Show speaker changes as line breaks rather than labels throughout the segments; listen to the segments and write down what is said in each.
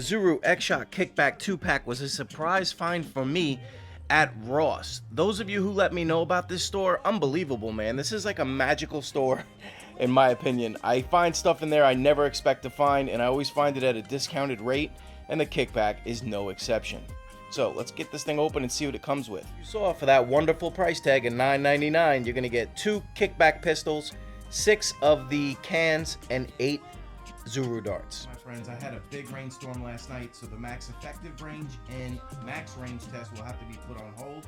Zuru X-Shot Kickback 2-pack was a surprise find for me at Ross. Those of you who let me know about this store, unbelievable, man. This is like a magical store, in my opinion. I find stuff in there I never expect to find, and I always find it at a discounted rate, and the Kickback is no exception. So let's get this thing open and see what it comes with. You saw for that wonderful price tag of $9.99, you're gonna get 2 Kickback pistols, 6 of the cans, and 8 Zuru darts. My friends, I had a big rainstorm last night, so the max effective range and max range test will have to be put on hold.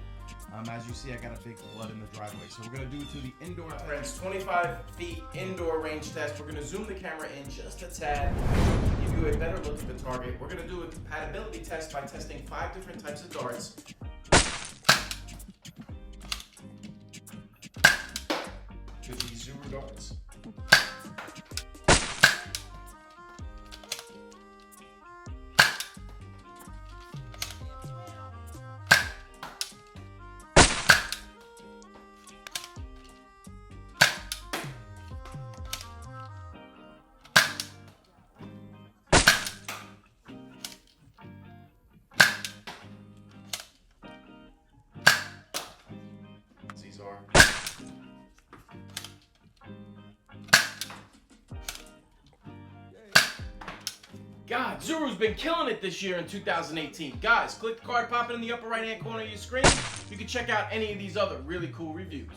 As you see, I got a big flood in the driveway, so we're gonna do it to the indoor. My friends, 25 feet indoor range test. We're gonna zoom the camera in just a tad, give you a better look at the target. We're gonna do a compatibility test by testing 5 different types of darts. With these Zuru darts. These are. God, Zuru's been killing it this year in 2018. Guys, click the card popping in the upper right-hand corner of your screen. You can check out any of these other really cool reviews.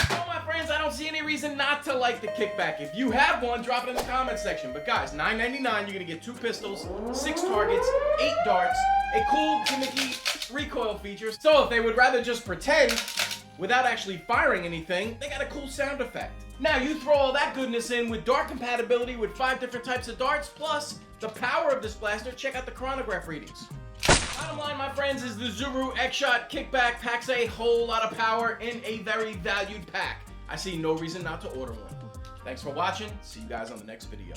Well, my friends, I don't see any reason not to like the Kickback. If you have one, drop it in the comment section. But guys, $9.99, you're gonna get 2 pistols, 6 targets, 8 darts, a cool gimmicky recoil feature. So if they would rather just pretend without actually firing anything, they got a cool sound effect. Now you throw all that goodness in with dart compatibility with 5 different types of darts, plus the power of this blaster. Check out the chronograph readings. Bottom line, my friends, is the Zuru X-Shot Kickback packs a whole lot of power in a very valued pack. I see no reason not to order one. Thanks for watching. See you guys on the next video.